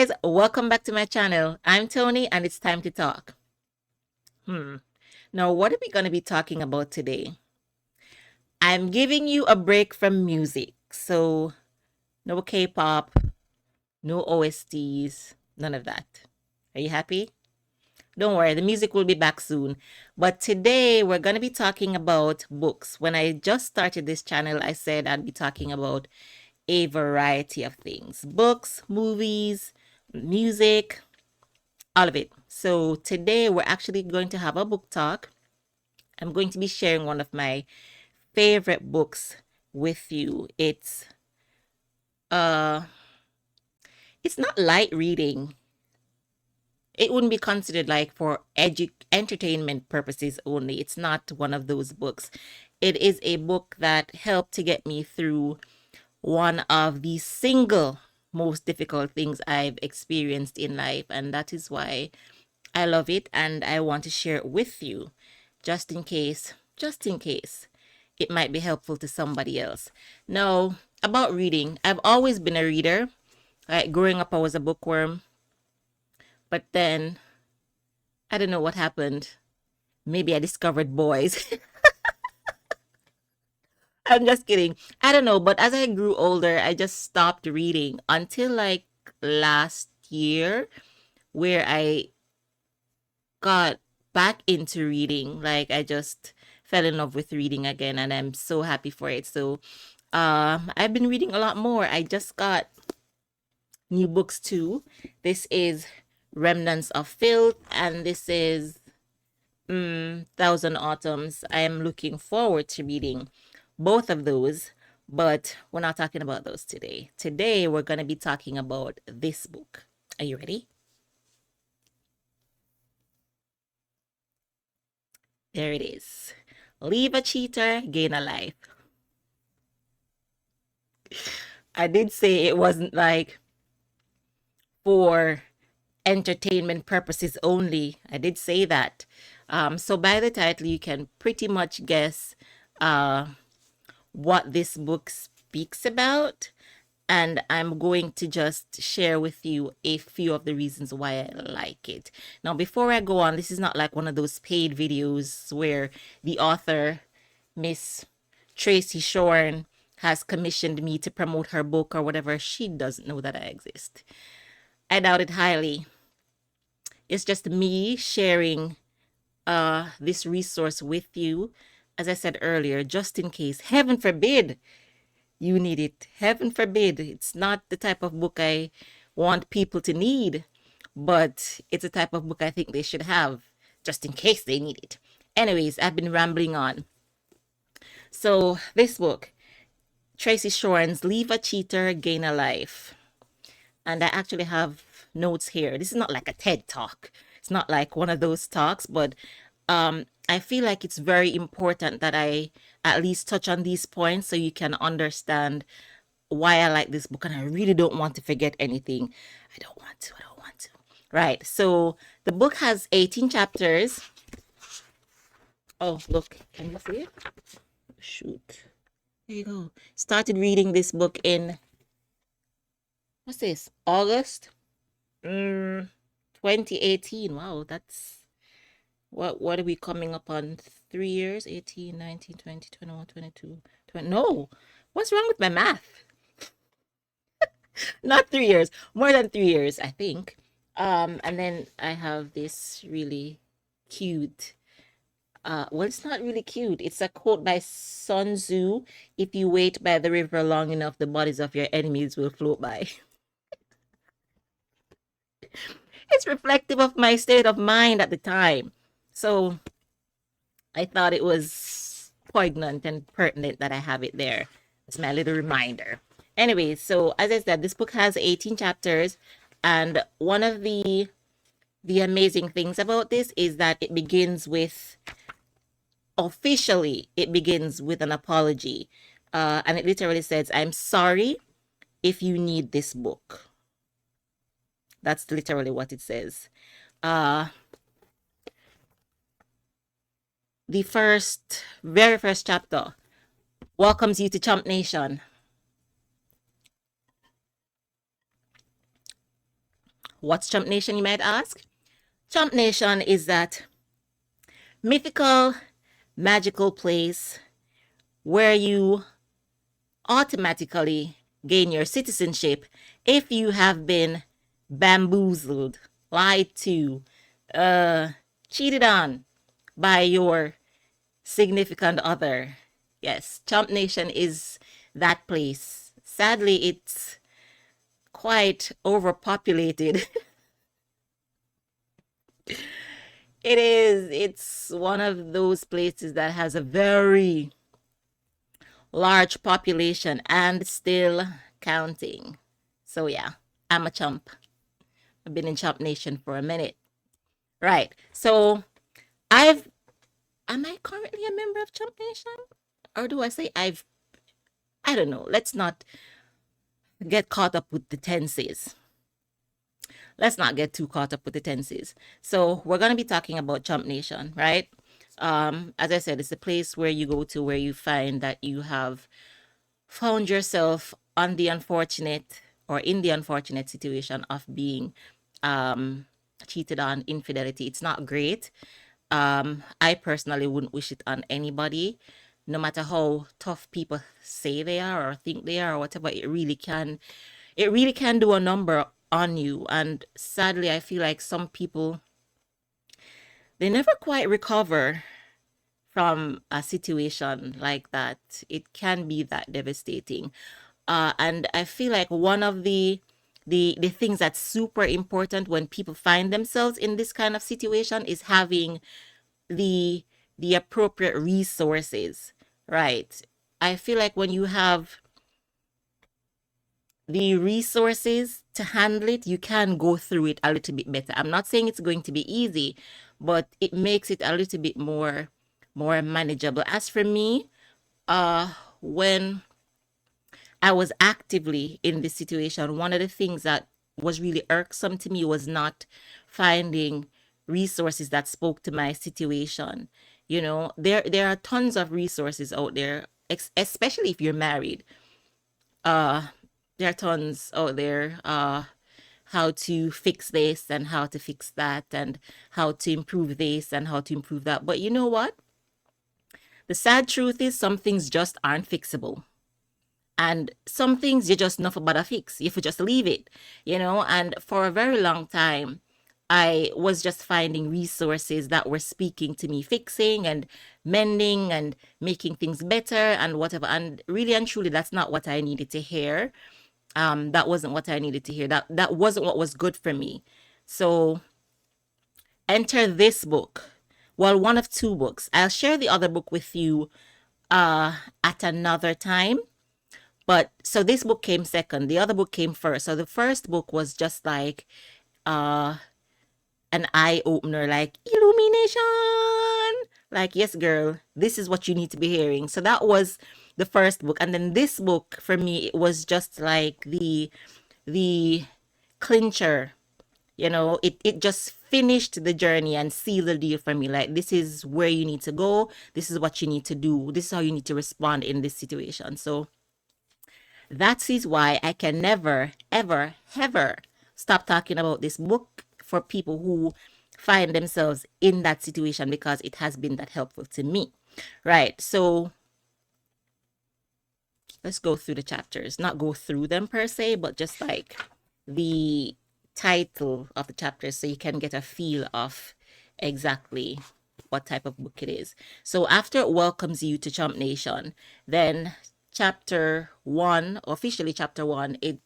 guys, welcome back to my channel. I'm Tony and it's time to talk. Now, what are we going to be talking about today? I'm giving you a break from music. So, no K-pop, no OSTs, none of that. Are you happy? Don't worry, the music will be back soon. But today we're going to be talking about books. When I just started this channel, I said I'd be talking about a variety of things. Books, movies, music, all of it. So today we're actually going to have a book talk. I'm going to be sharing one of my favorite books with you. Uh it's not light reading. It wouldn't be considered like for entertainment purposes only. It's not one of those books. It is a book that helped to get me through one of the single most difficult things I've experienced in life, and that is why I love it and I want to share it with you just in case it might be helpful to somebody else. Now, about reading, I've always been a reader. Like growing up, I was a bookworm, but then I don't know what happened. Maybe I discovered boys. I'm just kidding. I don't know, but as I grew older, I just stopped reading until like last year, where I got back into reading. Like I just fell in love with reading again and I'm so happy for it. So I've been reading a lot more. I just got new books too. This is Remnants of Filth and this is Thousand Autumns. I am looking forward to reading both of those, but we're not talking about those today. Today we're going to be talking about this book. Are you ready? There it is. Leave a cheater, gain a life. I did say it wasn't like for entertainment purposes only. I did say that. So by the title, you can pretty much guess what this book speaks about. And I'm going to just share with you a few of the reasons why I like it. Now, before I go on, this is not like one of those paid videos where the author, Miss Tracy Shorn, has commissioned me to promote her book or whatever. She doesn't know that I exist. I doubt it highly. It's just me sharing this resource with you, as I said earlier, just in case, heaven forbid, you need it. Heaven forbid. It's not the type of book I want people to need, but it's a type of book I think they should have, just in case they need it. Anyways, I've been rambling on. So this book, Tracy Shorn's Leave a Cheater, Gain a Life. And I actually have notes here. This is not like a TED talk. It's not like one of those talks, but I feel like it's very important that I at least touch on these points so you can understand why I like this book. And I really don't want to forget anything. I don't want to. Right. So the book has 18 chapters. Oh, look. Can you see it? Shoot. There you go. Started reading this book in, what's this? August 2018. Wow, that's what are we coming up on? 3 years? 18, 19, 20, 21, 22, 20. No. What's wrong with my math? Not 3 years. More than 3 years, I think. And then I have this really cute well, it's not really cute. It's a quote by Sun Tzu. If you wait by the river long enough, the bodies of your enemies will float by. It's reflective of my state of mind at the time. So I thought it was poignant and pertinent that I have it there. It's my little reminder. Anyway, so as I said, this book has 18 chapters, and one of the amazing things about this is that it begins with, officially, it begins with an apology. And it literally says, I'm sorry if you need this book. That's literally what it says. The very first chapter welcomes you to Chump Nation. What's Chump Nation, you might ask? Chump Nation is that mythical, magical place where you automatically gain your citizenship if you have been bamboozled, lied to, cheated on by your significant other. Yes, Chump Nation is that place. Sadly, it's quite overpopulated. It is. It's one of those places that has a very large population and still counting. So yeah, I'm a chump. I've been in Chump Nation for a minute. Right. So I've am I currently a member of Chump Nation? Or do I say I don't know. Let's not get caught up with the tenses. Let's not get too caught up with the tenses. So we're gonna be talking about Chump Nation, right? As I said, it's a place where you go to where you find that you have found yourself on the unfortunate or in the unfortunate situation of being cheated on, infidelity. It's not great. I personally wouldn't wish it on anybody, no matter how tough people say they are or think they are or whatever. It really can do a number on you. And sadly, I feel like some people, they never quite recover from a situation like that. It can be that devastating. And I feel like one of the things that's super important when people find themselves in this kind of situation is having the the appropriate resources, right? I feel like when you have the resources to handle it, you can go through it a little bit better. I'm not saying it's going to be easy, but it makes it a little bit more manageable. As for me, when I was actively in this situation, one of the things that was really irksome to me was not finding resources that spoke to my situation. You know, there are tons of resources out there, especially if you're married. Uh, there are tons out there. How to fix this and how to fix that and how to improve this and how to improve that. But you know what? The sad truth is some things just aren't fixable. And some things you just nothing but a fix. You have just leave it, you know. And for a very long time, I was just finding resources that were speaking to me, fixing and mending and making things better and whatever. And really and truly, that's not what I needed to hear. That wasn't what I needed to hear. That wasn't what was good for me. So enter this book. Well, one of two books. I'll share the other book with you at another time. But so this book came second. The other book came first. So the first book was just like uh an eye opener, like illumination. Like, yes, girl, this is what you need to be hearing. So that was the first book. And then this book for me, it was just like the clincher. You know, it just finished the journey and sealed the deal for me. Like, this is where you need to go. This is what you need to do. This is how you need to respond in this situation. So that is why I can never, ever, ever stop talking about this book for people who find themselves in that situation because it has been that helpful to me. Right. So let's go through the chapters. Not go through them per se, but just like the title of the chapters so you can get a feel of exactly what type of book it is. So after it welcomes you to Chump Nation, then chapter 1, officially chapter 1, it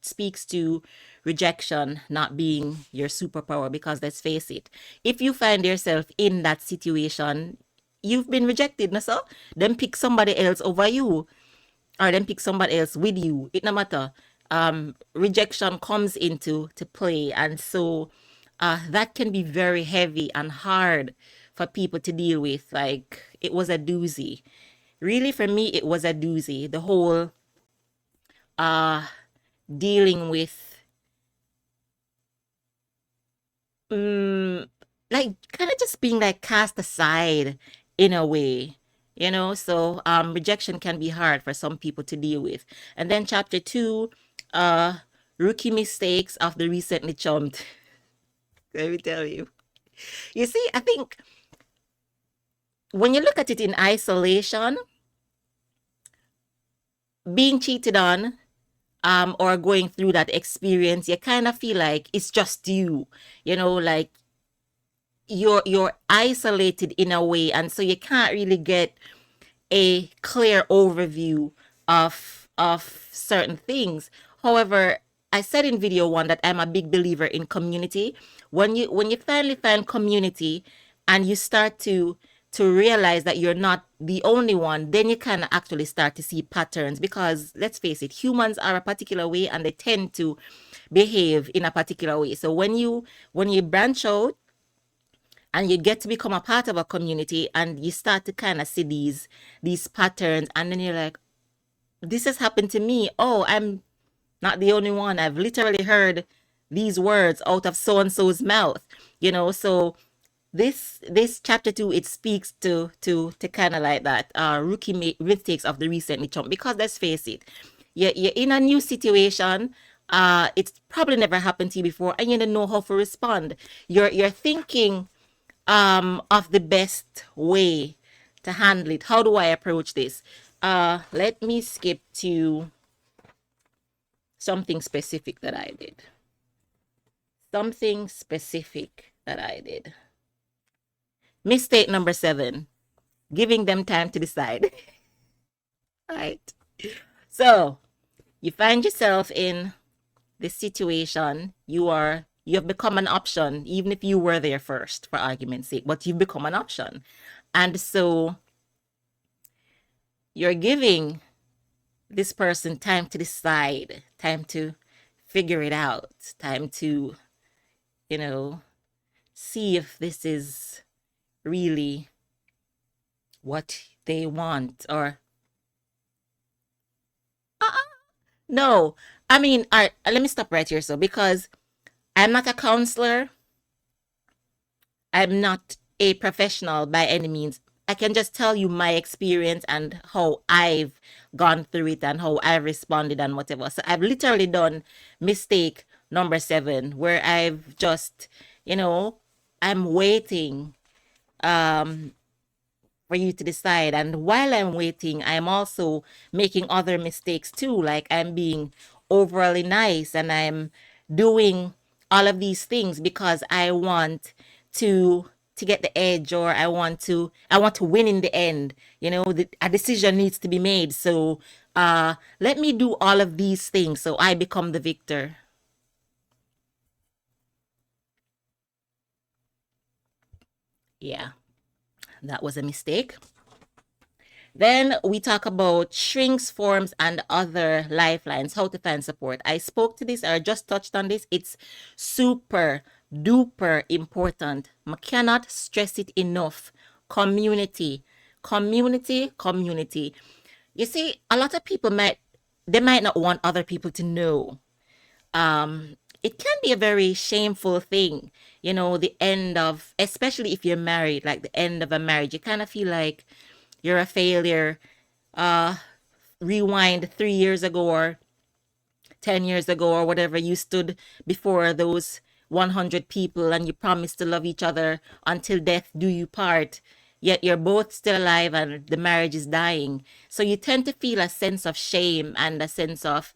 speaks to rejection not being your superpower because let's face it, if you find yourself in that situation, you've been rejected, no so? Then pick somebody else over you or then pick somebody else with you. It no matter. Rejection comes into to play, and so that can be very heavy and hard for people to deal with. Like it was a doozy. Really, for me, it was a doozy. The whole uh dealing with like kind of just being like cast aside in a way, you know. So rejection can be hard for some people to deal with. And then chapter 2, uh rookie mistakes of the recently chumped. Let me tell you. You see, I think when you look at it in isolation, being cheated on, or going through that experience, you kind of feel like it's just you, like you're isolated in a way, and so you can't really get a clear overview of certain things. However, I said in video one that I'm a big believer in community. When you finally find community and you start to realize that you're not the only one, then you can actually start to see patterns, because let's face it, humans are a particular way and they tend to behave in a particular way. So when you branch out and you get to become a part of a community and you start to kind of see these patterns, and then you're like, this has happened to me. Oh, I'm not the only one. I've literally heard these words out of so and so's mouth. So this chapter 2, it speaks to kind of like that rookie mistakes of the recently chump, because let's face it, you're in a new situation. It's probably never happened to you before, and you don't know how to respond. You're thinking of the best way to handle it. How do I approach this? Let me skip to something specific that I did. Mistake number 7, giving them time to decide. Right. So you find yourself in this situation. You have become an option, even if you were there first, for argument's sake, but you've become an option. And so you're giving this person time to decide, time to figure it out, time to, see if this is really what they want, or no. I mean, all right, let me stop right here. So, because I'm not a counselor, I'm not a professional by any means. I can just tell you my experience and how I've gone through it and how I've responded and whatever. So I've literally done mistake number 7, where I've just, I'm waiting for you to decide. And while I'm waiting, I'm also making other mistakes too. Like I'm being overly nice and I'm doing all of these things because I want to get the edge, or I want to win in the end. A decision needs to be made. So let me do all of these things so I become the victor. Yeah, that was a mistake. Then we talk about shrinks, forms, and other lifelines, how to find support. I spoke to this, or just touched on this. It's super duper important. I cannot stress it enough. Community, community, community. You see, a lot of people might not want other people to know. It can be a very shameful thing, the end of, especially if you're married, like the end of a marriage, you kind of feel like you're a failure. Uh, Rewind 3 years ago or 10 years ago or whatever, you stood before those 100 people and you promised to love each other until death do you part. Yet you're both still alive and the marriage is dying. So you tend to feel a sense of shame and a sense of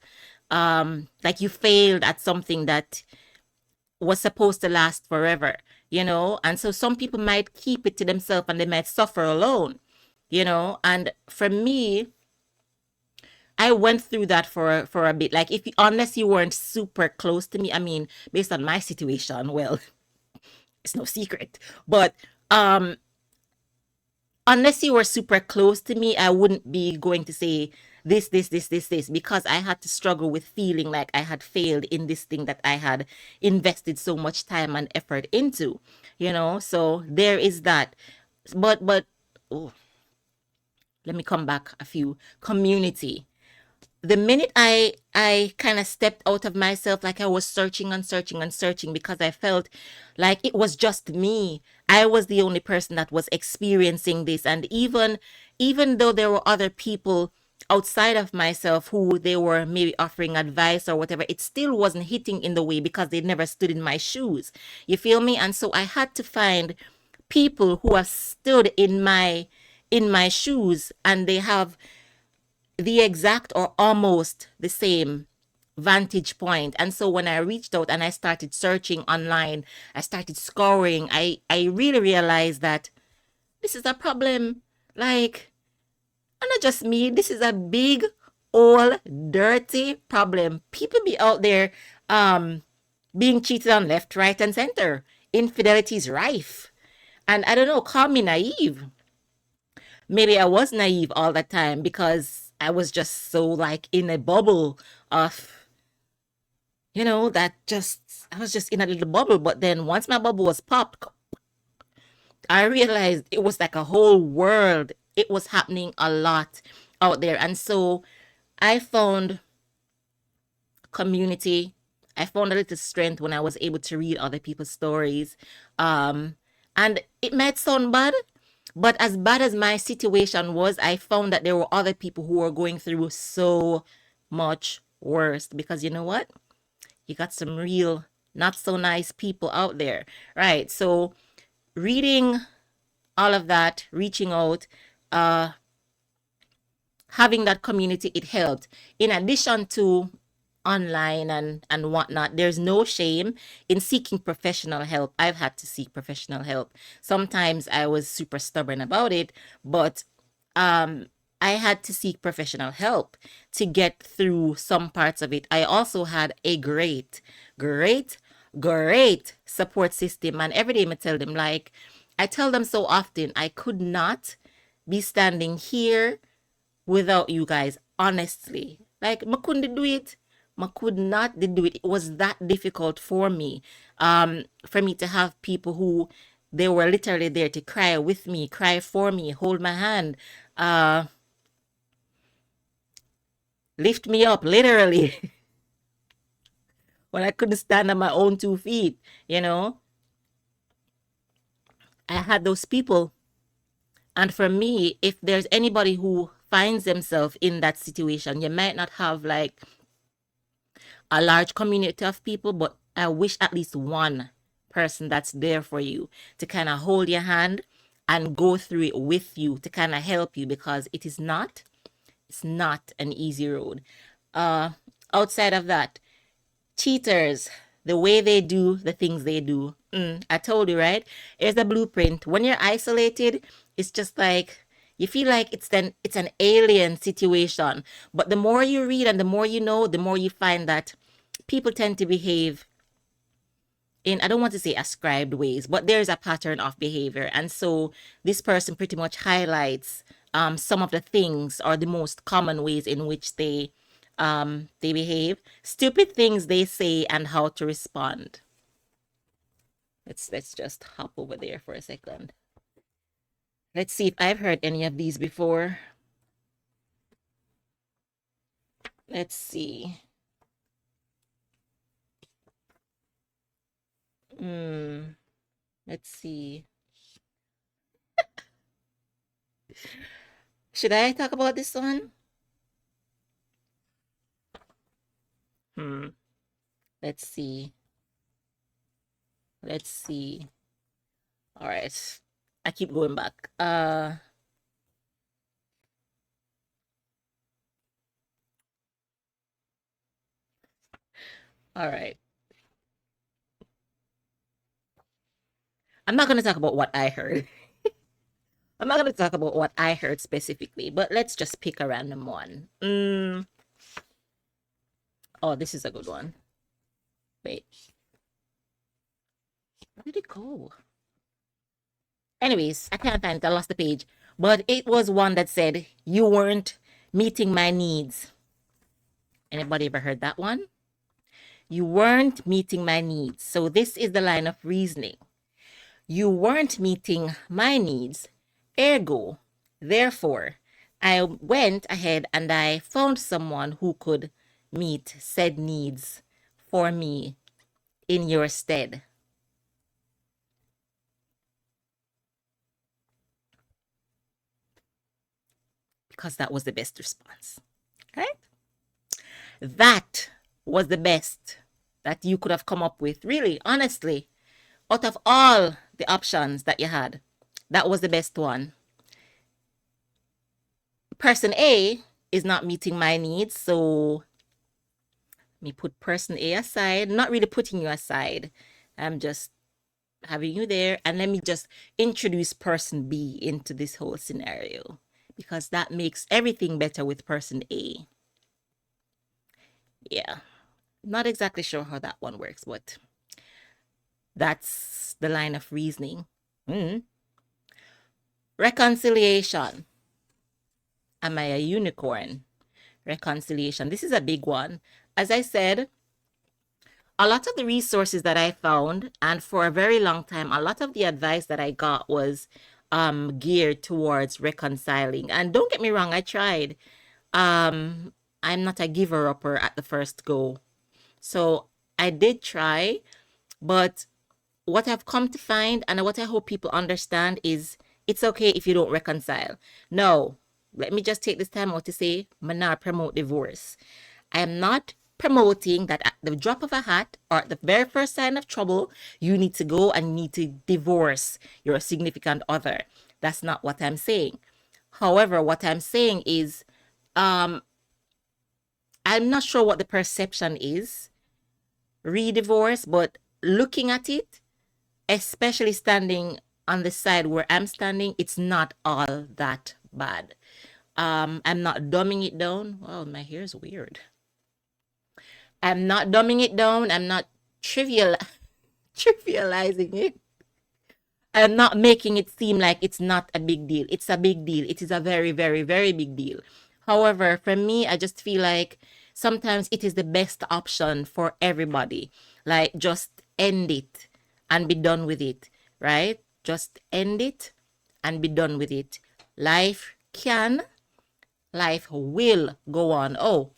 like you failed at something that was supposed to last forever, And so some people might keep it to themselves and they might suffer alone, And for me, I went through that for a bit. Like unless you weren't super close to me, I mean, based on my situation, well, it's no secret. But unless you were super close to me, I wouldn't be going to say this, because I had to struggle with feeling like I had failed in this thing that I had invested so much time and effort into, So there is that. But oh, let me come back a few. Community. The minute I kind of stepped out of myself, like I was searching and searching and searching, because I felt like it was just me. I was the only person that was experiencing this. And even though there were other people outside of myself who they were maybe offering advice or whatever, it still wasn't hitting in the way because they never stood in my shoes. You feel me? And so I had to find people who have stood in my shoes, and they have the exact or almost the same vantage point. And so when I reached out and I started searching online, I started scouring, I really realized that this is a problem. Like, and not just me, this is a big, old, dirty problem. People be out there being cheated on left, right, and center. Infidelity is rife. And I don't know, call me naive. Maybe I was naive all the time because I was just so like in a bubble of, that just, I was just in a little bubble. But then once my bubble was popped, I realized it was like a whole world. It was happening a lot out there. And so I found community. I found a little strength when I was able to read other people's stories. Um, and it might sound bad, but as bad as my situation was, I found that there were other people who were going through so much worse. Because you know what? You got some real, not so nice people out there. Right. So reading all of that, reaching out, uh, having that community, it helped. In addition to online and whatnot, there's no shame in seeking professional help. I've had to seek professional help. Sometimes I was super stubborn about it, but um I had to seek professional help to get through some parts of it. I also had a great great support system, and every day I tell them, like, I tell them so often, I could not be standing here without you guys, honestly. Like, I couldn't do it. I could not do it. It was that difficult for me. For me to have people who they were literally there to cry with me, cry for me, hold my hand, uh, lift me up, literally, when I couldn't stand on my own 2 feet, you know. I had those people. And for me, if there's anybody who finds themselves in that situation, you might not have like a large community of people, but I wish at least one person that's there for you to kind of hold your hand and go through it with you to kind of help you, because it's not an easy road. Uh Outside of that, cheaters, the way they do the things they do. I told you, right? Here's the blueprint. When you're isolated, it's just like you feel like it's an alien situation. But the more you read and the more you know, the more you find that people tend to behave in, I don't want to say ascribed ways, but there's a pattern of behavior. And so this person pretty much highlights some of the things or the most common ways in which they behave, stupid things they say, and how to respond. Let's just hop over there for a second. Let's see if I've heard any of these before. Let's see. Hmm. Let's see. Should I talk about this one? Hmm. Let's see. Let's see. All right. I keep going back. All right. I'm not going to talk about what I heard. I'm not going to talk about what I heard specifically, but let's just pick a random one. Oh, this is a good one. Wait. Where did it go? Anyways, I can't find it. I lost the page. But it was one that said, "You weren't meeting my needs." Anybody ever heard that one? You weren't meeting my needs. So this is the line of reasoning. You weren't meeting my needs. Ergo, therefore, I went ahead and I found someone who could meet said needs for me in your stead. because that was the best response. Right? That was the best that you could have come up with, really, honestly. Out of all the options that you had, that was the best one. Person A is not meeting my needs, so let me put person A aside. Not really putting you aside. I'm just having you there, and let me just introduce person B into this whole scenario, because that makes everything better with person A. Yeah, not exactly sure how that one works, but that's the line of reasoning. Reconciliation. Am I a unicorn? Reconciliation. This is a big one. As I said, a lot of the resources that I found, and for a very long time, a lot of the advice that I got was geared towards reconciling. And don't get me wrong, I tried. I'm not a giver upper at the first go. So I did try, but what I've come to find and what I hope people understand is it's okay if you don't reconcile. No, let me just take this time out to say, I'm not promote divorce. I am not promoting that at the drop of a hat or at the very first sign of trouble, you need to go and need to divorce your significant other. That's not what I'm saying. However, what I'm saying is, I'm not sure what the perception is re-divorce, but looking at it, especially standing on the side where I'm standing, it's not all that bad. I'm not dumbing it down. Wow, my hair is weird. I'm not dumbing it down. I'm not trivializing it. I'm not making it seem like it's not a big deal. It's a big deal. It is a very, very, very big deal. However, for me, I just feel like sometimes it is the best option for everybody. Like, just end it and be done with it, right? Just end it and be done with it. Life will go on. Oh,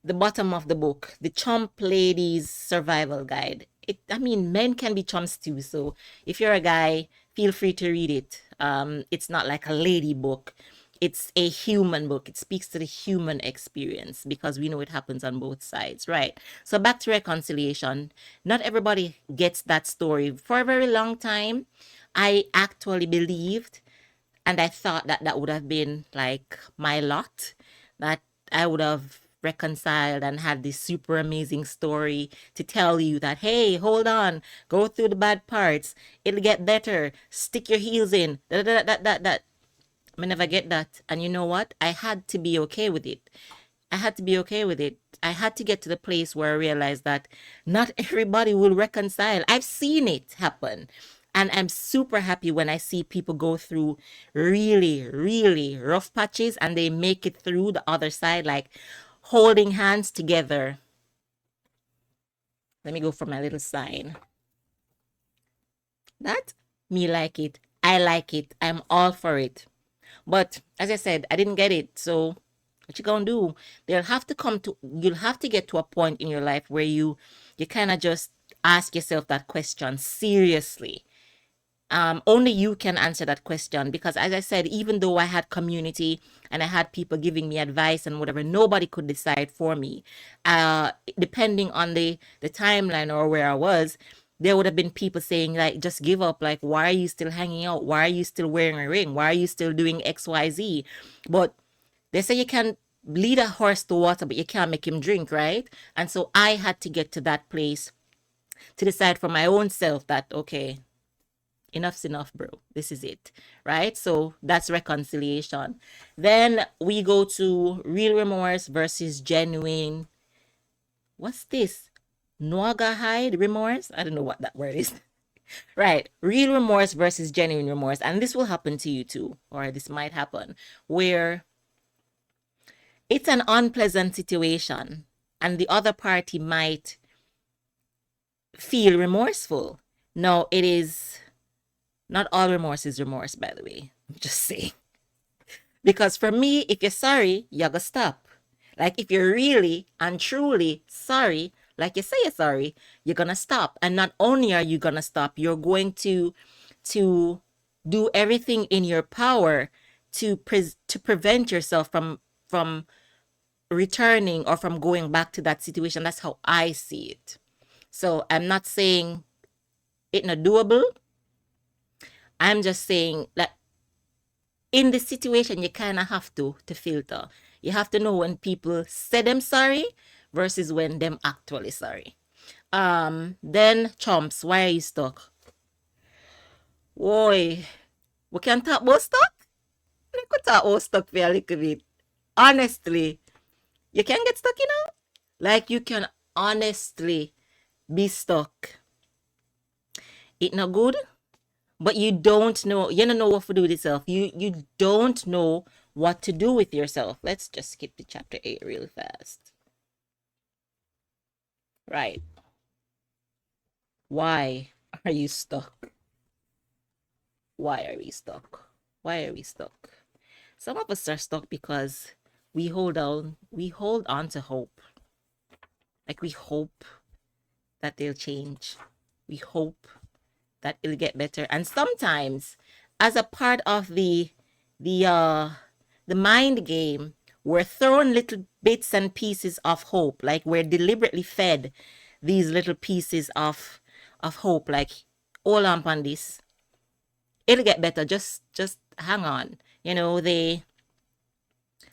the bottom of the book, the Chump Ladies Survival Guide. I mean, men can be chumps too. So if you're a guy, feel free to read it. It's not like a lady book. It's a human book. It speaks to the human experience because we know it happens on both sides, right? So back to reconciliation. Not everybody gets that story. For a very long time, I actually believed and I thought that that would have been like my lot, that I would have reconciled and had this super amazing story to tell you that, hey, hold on, go through the bad parts, it'll get better, stick your heels in, that. I never get that. And you know what? I had to be okay with it. I had to be okay with it. I had to get to the place where I realized that not everybody will reconcile. I've seen it happen. And I'm super happy when I see people go through really, really rough patches and they make it through the other side, like holding hands together. Let me go for my little sign. That, me like it. I like it. I'm all for it. But as I said, I didn't get it. So what you gonna do? You'll have to get to a point in your life where you kind of just ask yourself that question seriously. Only you can answer that question because as I said, even though I had community and I had people giving me advice and whatever, nobody could decide for me. Depending on the timeline or where I was, there would have been people saying like, just give up. Like, why are you still hanging out? Why are you still wearing a ring? Why are you still doing XYZ? But they say you can lead a horse to water, but you can't make him drink, right? And so I had to get to that place to decide for my own self that, okay, enough's enough, bro. This is it, right? So that's reconciliation. Then we go to real remorse versus genuine. What's this? Noagahide remorse? I don't know what that word is. Right. Real remorse versus genuine remorse. And this will happen to you too, or this might happen, where it's an unpleasant situation and the other party might feel remorseful. No, it is not all remorse is remorse, by the way. I'm just saying. Because for me, if you're sorry, you gotta stop. Like if you're really and truly sorry, like you say you're sorry, you're gonna stop. And not only are you gonna stop, you're going to do everything in your power to prevent yourself from returning or from going back to that situation. That's how I see it. So I'm not saying it not doable. I'm just saying that in this situation, you kind of have to filter. You have to know when people say them sorry versus when them actually sorry. Then chumps, why are you stuck? Boy, we can talk about stuck. We could talk about stuck for a little bit. Honestly, you can get stuck, you know. Like you can honestly be stuck. It not good, but you don't know. You don't know what to do with yourself. You don't know what to do with yourself. Let's just skip to chapter 8 real fast. Right. Why are you stuck? Why are we stuck? Why are we stuck? Some of us are stuck because we hold on to hope. Like we hope that they'll change. We hope that it'll get better. And sometimes, as a part of the mind game, we're thrown little bits and pieces of hope. Like we're deliberately fed these little pieces of hope. Like, hold on this. It'll get better. Just hang on. You know, they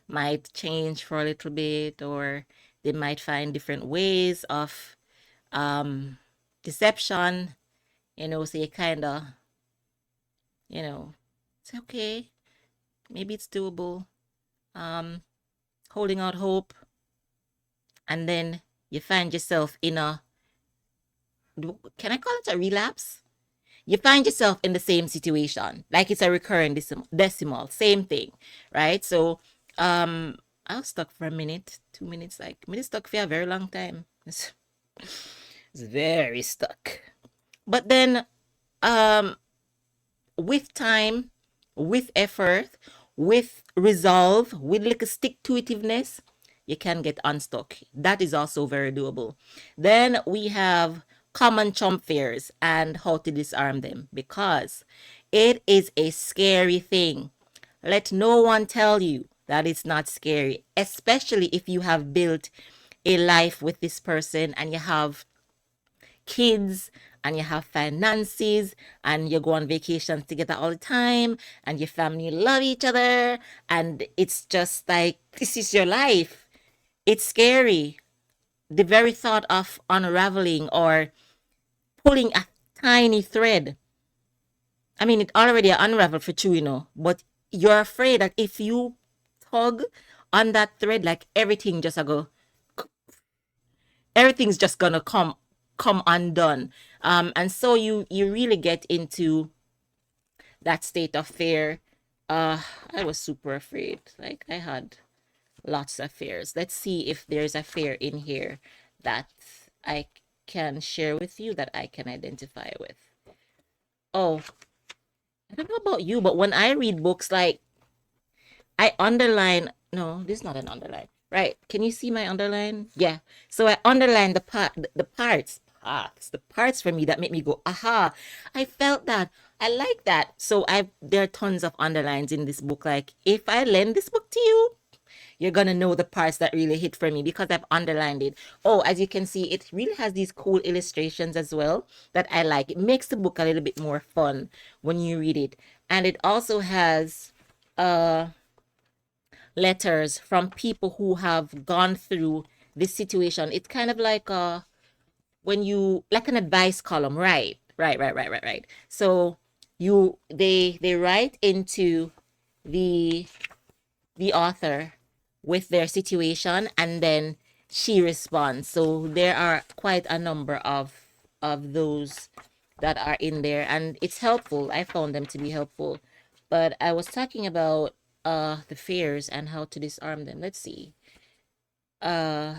might change for a little bit, or they might find different ways of deception, you know, so you kind of, you know, it's okay, maybe it's doable, holding out hope, and then you find yourself in a, can I call it a relapse? You find yourself in the same situation, like it's a recurring decimal, same thing, right? So I was stuck for a minute, 2 minutes, like I was stuck for a very long time. It's very stuck. But then with time, with effort, with resolve, with like a stick to itiveness, you can get unstuck. That is also very doable. Then we have common chump fears and how to disarm them, because it is a scary thing. Let no one tell you that it's not scary, especially if you have built a life with this person and you have kids and you have finances and you go on vacations together all the time and your family love each other and it's just like this is your life. It's scary. The very thought of unraveling or pulling a tiny thread. I mean, it already unraveled for you, you know, but you're afraid that if you tug on that thread, like everything's just gonna come undone. And so you really get into that state of fear. I was super afraid. Like I had lots of fears. Let's see if there's a fear in here that I can share with you, that I can identify with. Oh, I don't know about you, but when I read books, like I underline. No, this is not an underline. Right? Can you see my underline? Yeah. So I underline the parts for me that make me go, aha! I felt that. I like that. So there are tons of underlines in this book. Like if I lend this book to you, you're gonna know the parts that really hit for me because I've underlined it. Oh, as you can see, it really has these cool illustrations as well that I like. It makes the book a little bit more fun when you read it, and it also has letters from people who have gone through this situation. It's kind of like when you like an advice column, right? Right. So they write into the the author with their situation and then she responds. So there are quite a number of those that are in there and it's helpful. I found them to be helpful. But I was talking about the fears and how to disarm them. Let's see. Uh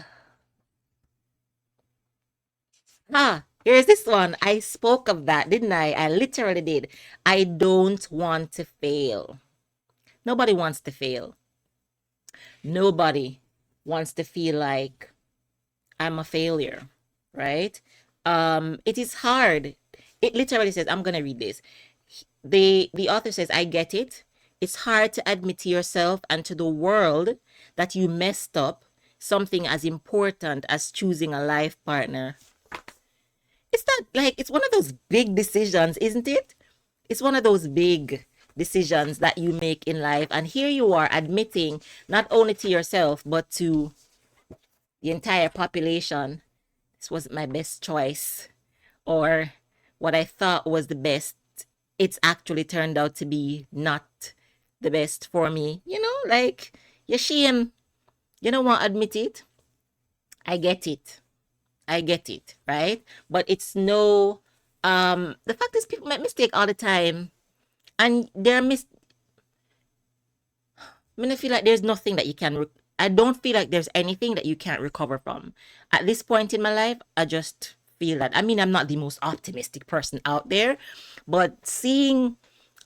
here's this one. I spoke of that, didn't I? I literally did. I don't want to fail. Nobody wants to fail. Nobody wants to feel like I'm a failure, right? It is hard. It literally says, I'm gonna read this. The author says, I get it. it's hard to admit to yourself and to the world that you messed up something as important as choosing a life partner. It's not like it's one of those big decisions, isn't it? It's one of those big decisions that you make in life. And here you are admitting not only to yourself, but to the entire population, this wasn't my best choice, or what I thought was the best, it's actually turned out to be not the best for me. Like, you shame. You don't want to admit it. I get it. I get it, right? But it's no, the fact is people make mistake all the time. And they're I mean, I feel like there's nothing that you can. I don't feel like there's anything that you can't recover from. At this point in my life, I just feel that. I mean, I'm not the most optimistic person out there, but seeing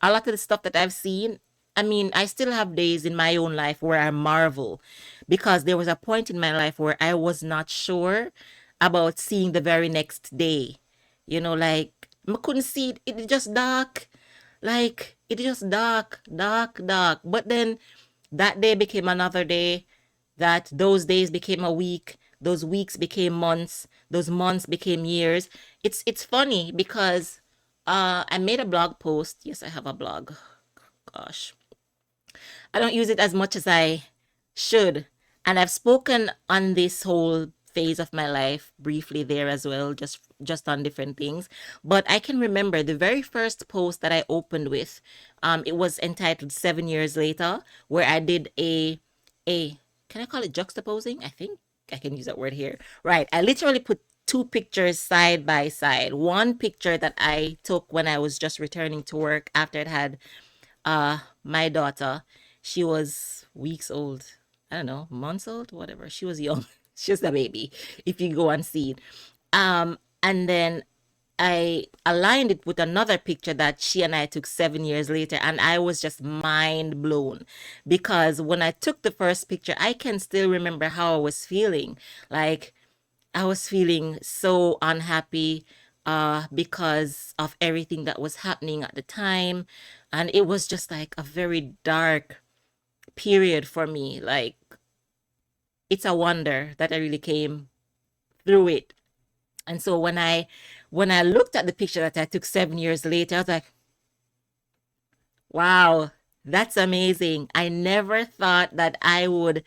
a lot of the stuff that I've seen, I mean, I still have days in my own life where I marvel because there was a point in my life where I was not sure about seeing the very next day. Like, I couldn't see it. It just dark. Like, it just dark, dark, dark. But then that day became another day, that those days became a week, those weeks became months, those months became years. It's funny because I made a blog post. Yes, I have a blog. Gosh. I don't use it as much as I should. And I've spoken on this whole phase of my life briefly there as well, just on different things. But I can remember the very first post that I opened with. It was entitled 7 Years Later, where I did a can I call it juxtaposing? I think I can use that word here. Right. I literally put two pictures side by side. One picture that I took when I was just returning to work after it had my daughter. She was weeks old. I don't know, months old, whatever. She was young. She was a baby, if you go and see it. And then I aligned it with another picture that she and I took 7 years later, and I was just mind blown because when I took the first picture, I can still remember how I was feeling. Like, I was feeling so unhappy because of everything that was happening at the time. And it was just like a very dark period for me. Like, it's a wonder that I really came through it. And so when I looked at the picture that I took 7 years later, I was like, wow, that's amazing. I never thought that I would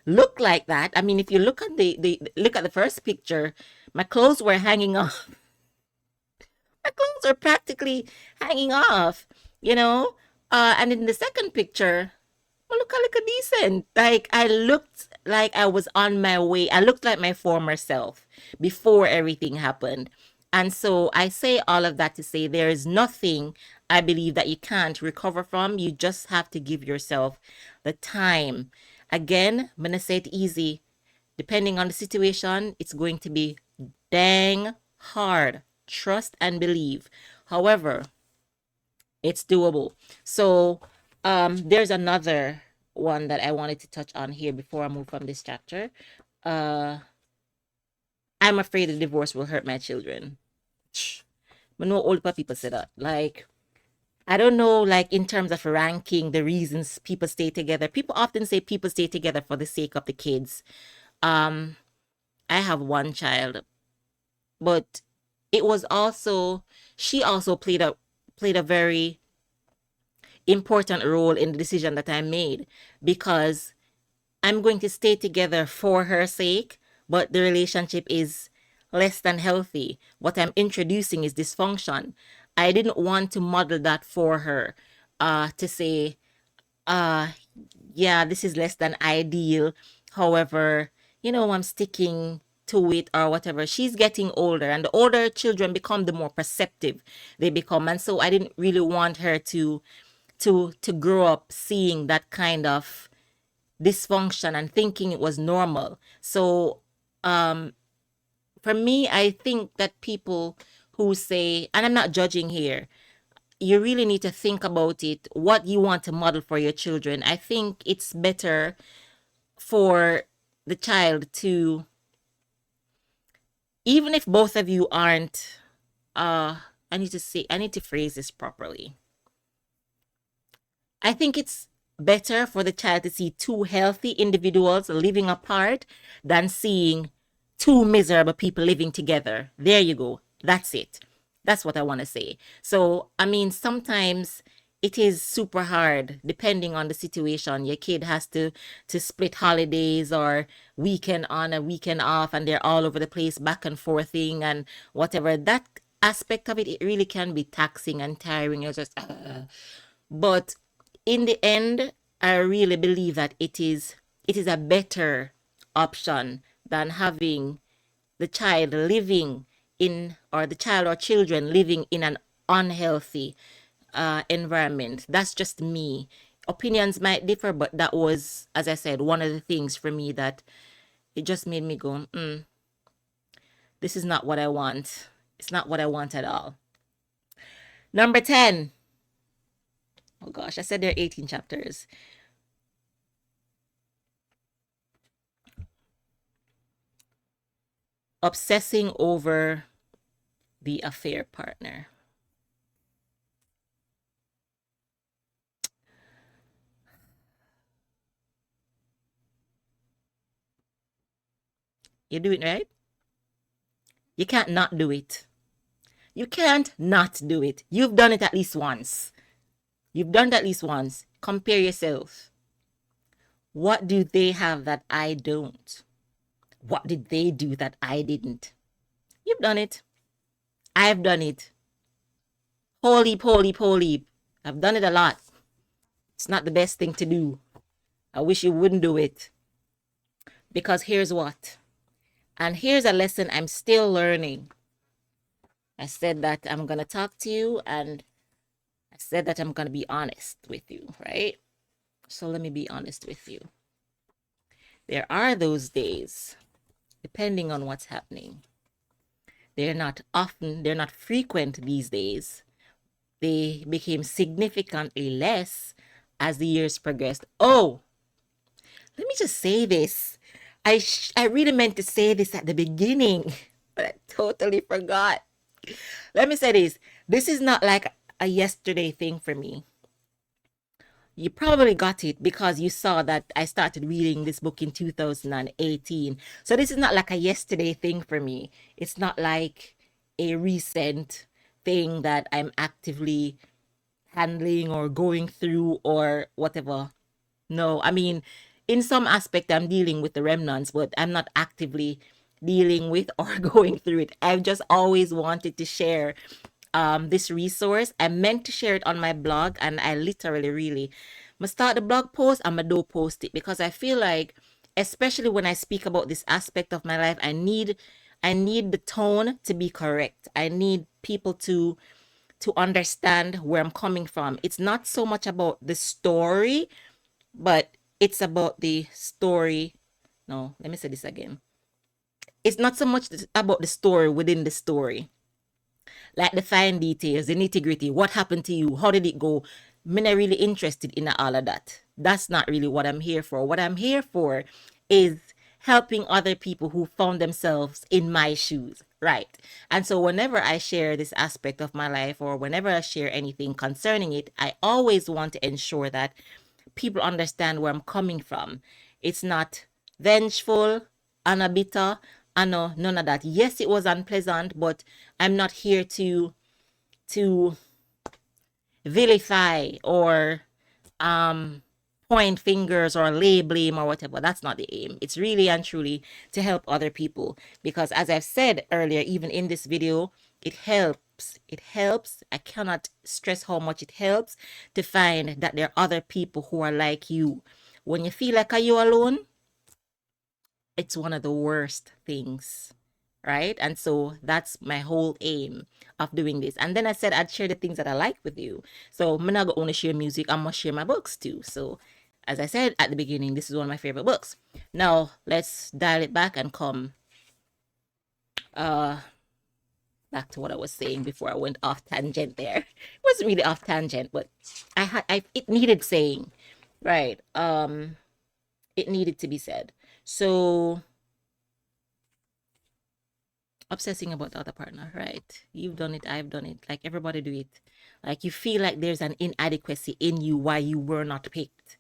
look like that. I mean, if you look at the look at the first picture, my clothes were hanging off. My clothes are practically hanging off, you know? And in the second picture, well, I look decent. Like, I looked like I was on my way. I looked like my former self before everything happened. And so I say all of that to say there is nothing I believe that you can't recover from. You just have to give yourself the time. Again, I'm going to say it easy. Depending on the situation, it's going to be dang hard. Trust and believe. However, it's doable. So there's another one that I wanted to touch on here before I move from this chapter. I'm afraid the divorce will hurt my children. I know old people say that. Like, I don't know, like, in terms of ranking the reasons people stay together. People often say people stay together for the sake of the kids. Um, I have one child, but it was also she also played a very important role in the decision that I made because I'm going to stay together for her sake, but the relationship is less than healthy. What I'm introducing is dysfunction. I didn't want to model that for her, to say, uh, yeah, this is less than ideal. However, I'm sticking to it or whatever. She's getting older, and the older children become, the more perceptive they become. And so I didn't really want her to grow up seeing that kind of dysfunction and thinking it was normal. So for me, I think that people who say, and I'm not judging here, you really need to think about it, what you want to model for your children. I think it's better for the child to, even if both of you aren't, I need to phrase this properly. I think it's better for the child to see two healthy individuals living apart than seeing two miserable people living together. There you go. That's it. That's what I want to say. So, I mean, sometimes it is super hard depending on the situation. Your kid has to split holidays or weekend on a weekend off, and they're all over the place back and forthing and whatever. That aspect of it, it really can be taxing and tiring. You're just but in the end, I really believe that it is a better option than having the child living in, or the child or children living in an unhealthy environment. That's just me. Opinions might differ, but that was, as I said, one of the things for me that it just made me go, this is not what I want. It's not what I want at all. Number 10. Oh gosh, I said there are 18 chapters. Obsessing over the affair partner. You do it right. You can't not do it. You can't not do it. You've done it at least once. You've done it at least once. Compare yourself. What do they have that I don't? What did they do that I didn't? You've done it. I've done it. Holy, holy, holy. I've done it a lot. It's not the best thing to do. I wish you wouldn't do it. Because here's what. And here's a lesson I'm still learning. I said that I'm going to talk to you, and I said that I'm going to be honest with you, right? So let me be honest with you. There are those days, depending on what's happening. They're not often, they're not frequent these days. They became significantly less as the years progressed. Oh, let me just say this. I really meant to say this at the beginning, but I totally forgot. Let me say this. This is not like a yesterday thing for me. You probably got it because you saw that I started reading this book in 2018. So this is not like a yesterday thing for me. It's not like a recent thing that I'm actively handling or going through or whatever. No, I mean, in some aspect, I'm dealing with the remnants, but I'm not actively dealing with or going through it. I've just always wanted to share this resource. I meant to share it on my blog, and I literally really must start the blog post. I'm gonna do post it because I feel like, especially when I speak about this aspect of my life, I need the tone to be correct. I need people to understand where I'm coming from. It's not so much about the story, but it's about the story. No, let me say this again. It's not so much about the story within the story, like the fine details, the nitty gritty. What happened to you? How did it go? I'm not really interested in all of that. That's not really what I'm here for. What I'm here for is helping other people who found themselves in my shoes. Right. And so whenever I share this aspect of my life, or whenever I share anything concerning it, I always want to ensure that people understand where I'm coming from. It's not vengeful, bitter, no, none of that. Yes, it was unpleasant, but I'm not here to vilify or point fingers or lay blame or whatever. That's not the aim. It's really and truly to help other people, because as I've said earlier, even in this video, it helps. It helps. I cannot stress how much it helps to find that there are other people who are like you. When you feel like are you alone, it's one of the worst things, right? And so that's my whole aim of doing this. And then I said I'd share the things that I like with you. So I'm not gonna only share music, I'm gonna share my books too. So as I said at the beginning, this is one of my favorite books. Now let's dial it back and come uh back to what I was saying before I went off tangent there. It wasn't really off tangent, but it needed saying. Right. It needed to be said. So obsessing about the other partner, right? You've done it, I've done it, like everybody do it. Like you feel like there's an inadequacy in you why you were not picked,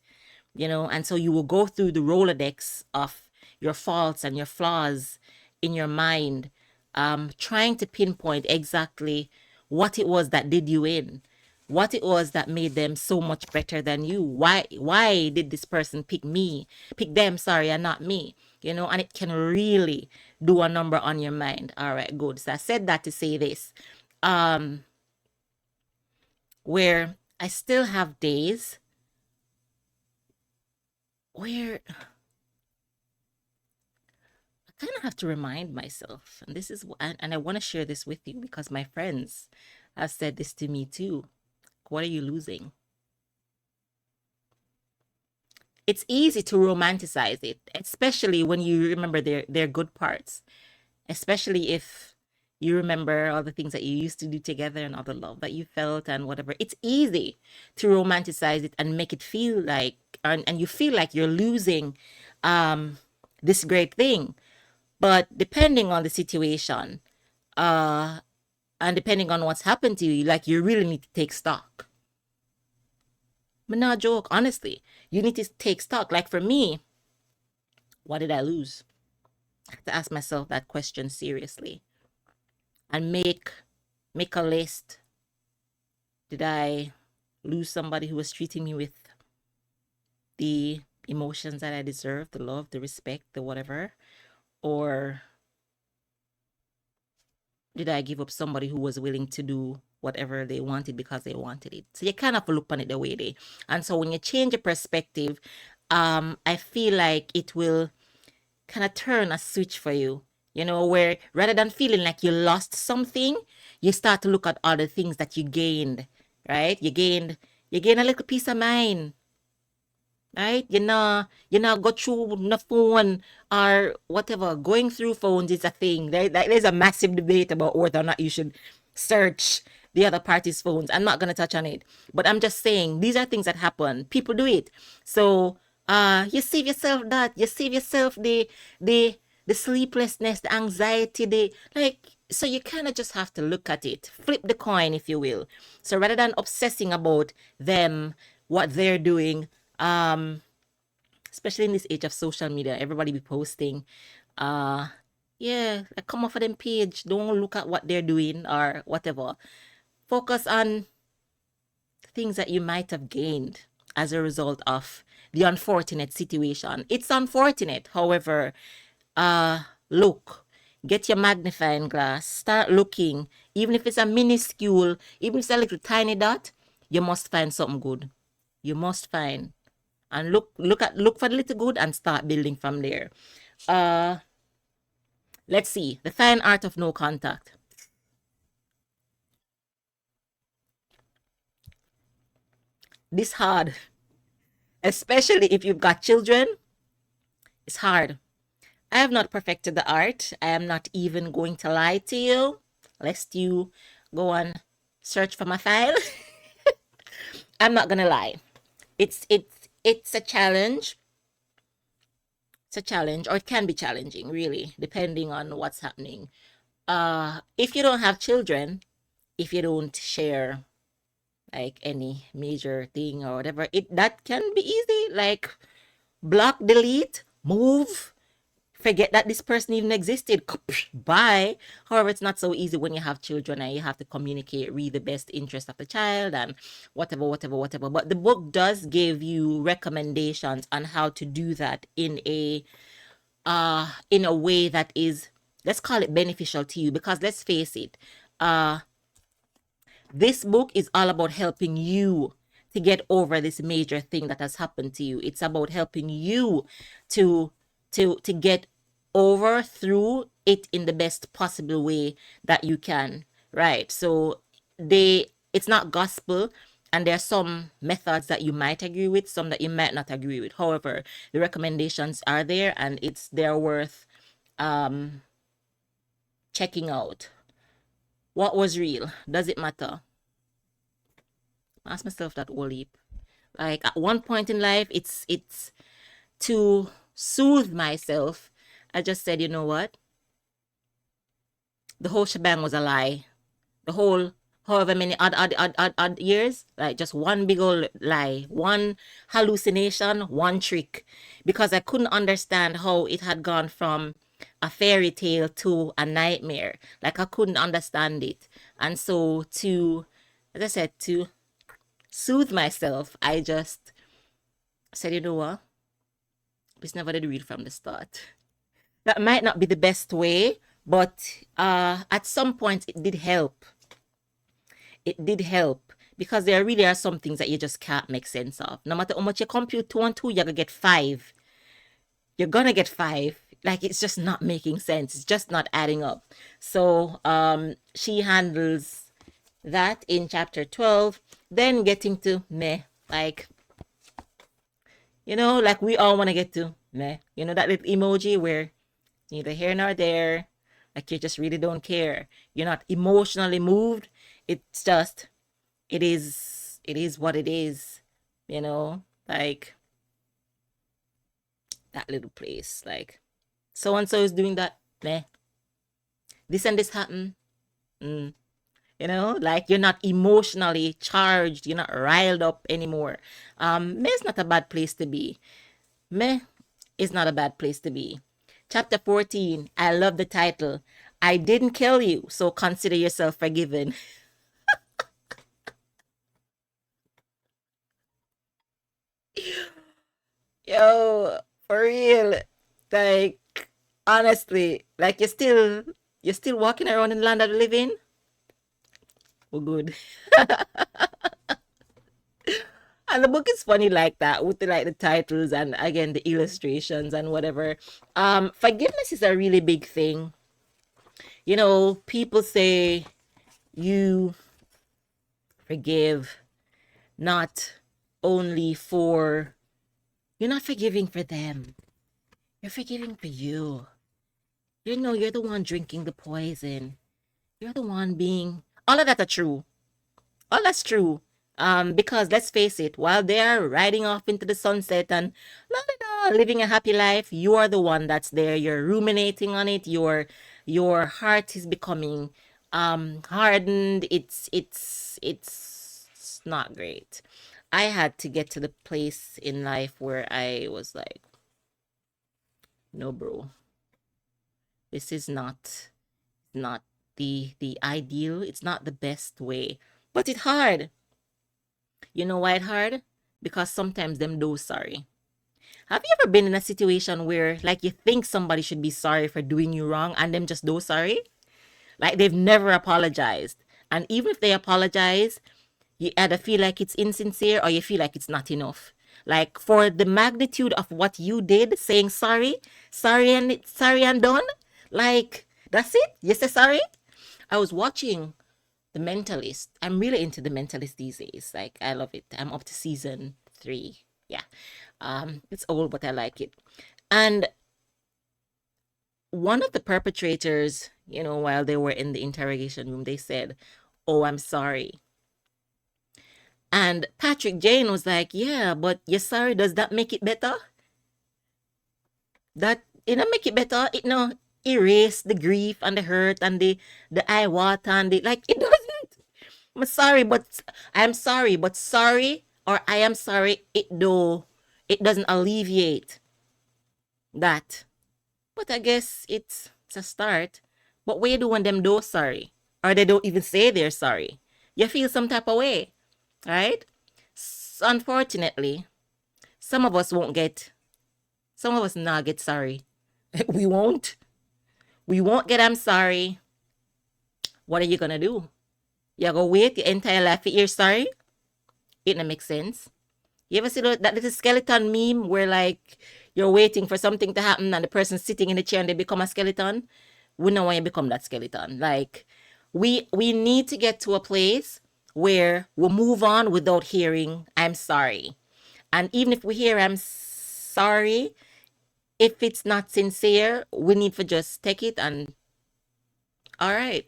and so you will go through the Rolodex of your faults and your flaws in your mind, trying to pinpoint exactly what it was that did you in, what it was that made them so much better than you. Why did this person pick them, sorry, and not me? And it can really do a number on your mind. All right, good. So I said that to say this. Where I still have days where I kind of have to remind myself, and this is, and I want to share this with you because my friends have said this to me too. What are you losing? It's easy to romanticize it, especially when you remember their good parts, especially if you remember all the things that you used to do together and all the love that you felt and whatever. It's easy to romanticize it and make it feel like, and you feel like you're losing this great thing. But depending on the situation, and depending on what's happened to you, like you really need to take stock. But not joke, honestly. You need to take stock. Like for me, what did I lose? I have to ask myself that question seriously and make a list. Did I lose somebody who was treating me with the emotions that I deserve, the love, the respect, the whatever? Or did I give up somebody who was willing to do whatever they wanted because they wanted it? So you kind of look on it the way they. And so when you change your perspective, I feel like it will kind of turn a switch for you, where rather than feeling like you lost something, you start to look at all the things that you gained, right? You gain a little peace of mind, right? You know, go through the phone or whatever. Going through phones is a thing. There's a massive debate about whether or not you should search the other party's phones. I'm not gonna touch on it, but I'm just saying these are things that happen. People do it. So you save yourself that. You save yourself the the sleeplessness, the anxiety, the like. So you kind of just have to look at it, flip the coin, if you will. So rather than obsessing about them, what they're doing, um especially in this age of social media, everybody be posting, uh yeah, like come off of them page, don't look at what they're doing or whatever. Focus on things that you might have gained as a result of the unfortunate situation. It's unfortunate, however, look, get your magnifying glass, start looking. Even if it's a minuscule, even if it's a little tiny dot, you must find something good. You must find, and look for the little good and start building from there. Let's see, the fine art of no contact. This hard, especially if you've got children. It's hard. I have not perfected the art. I am not even going to lie to you, lest you go and search for my file. I'm not gonna lie. It's a challenge. It's a challenge, or it can be challenging, really, depending on what's happening. If you don't have children, if you don't share like any major thing or whatever, that can be easy. Like block, delete, move, forget that this person even existed. Bye. However, it's not so easy when you have children and you have to communicate, read the best interest of the child and whatever, whatever, whatever. But the book does give you recommendations on how to do that in a way that is, let's call it, beneficial to you. Because let's face it, this book is all about helping you to get over this major thing that has happened to you. It's about helping you to get over through it in the best possible way that you can, right? So it's not gospel, and there are some methods that you might agree with, some that you might not agree with. However, the recommendations are there and they're worth checking out. What was real? Does it matter? Ask myself that all heap. Like at one point in life, it's to soothe myself. I just said, you know what? The whole shebang was a lie. The whole however many odd years, like just one big old lie, one hallucination, one trick, because I couldn't understand how it had gone from a fairy tale to a nightmare. Like I couldn't understand it. And so to, as I said, to soothe myself, I just said, you know what? It's never did read from the start. That might not be the best way, but at some point it did help. It did help because there really are some things that you just can't make sense of. No matter how much you compute 2 and 2, you're gonna get 5. You're gonna get 5. Like it's just not making sense. It's just not adding up. So she handles that in chapter 12. Then getting to meh, like like we all want to get to meh. That little emoji where neither here nor there. Like you just really don't care. You're not emotionally moved. It's just it is what it is. Like that little place. Like so and so is doing that. Meh. This and this happened. Like you're not emotionally charged. You're not riled up anymore. Meh is not a bad place to be. Meh is not a bad place to be. Chapter 14, I love the title. I didn't kill you, so consider yourself forgiven. Yo, for real. Like, honestly, like you're still walking around in the land of the living? Well, good. And the book is funny like that with the titles and again the illustrations and whatever. Forgiveness is a really big thing. People say you forgive not only for you're not forgiving for them. You're forgiving for you. You're the one drinking the poison. You're the one being all of that are true. All that's true. Because let's face it, while they're riding off into the sunset and la, la, la, living a happy life, you are the one that's there. You're ruminating on it. Your heart is becoming hardened. It's not great. I had to get to the place in life where I was like, no, bro, this is not the ideal. It's not the best way, but it's hard. You know why it's hard? Because sometimes them do sorry. Have you ever been in a situation where like you think somebody should be sorry for doing you wrong and them just do sorry? Like they've never apologized. And even if they apologize, you either feel like it's insincere or you feel like it's not enough. Like for the magnitude of what you did, saying sorry and done, like that's it. You say sorry. I was watching The Mentalist. I'm really into The Mentalist these days. Like I love it. I'm up to season 3. Yeah. It's old, but I like it. And one of the perpetrators, while they were in the interrogation room, they said, "Oh, I'm sorry." And Patrick Jane was like, "Yeah, but you're sorry. Does that make it better? That make it better. It no erase the grief and the hurt and the eye water and the like. It doesn't. I'm sorry, but sorry or I am sorry. It doesn't alleviate that. But I guess it's a start. But what you do when them do sorry, or they don't even say they're sorry? You feel some type of way, right? So unfortunately, some of us won't get. Some of us not get sorry. We won't. We won't get I'm sorry. What are you gonna do? You're gonna wait your entire life for your sorry? It don't make sense. You ever see that little skeleton meme where like you're waiting for something to happen and the person's sitting in the chair and they become a skeleton? We know why you become that skeleton. Like we need to get to a place where we'll move on without hearing I'm sorry. And even if we hear I'm sorry, if it's not sincere, we need to just take it and all right,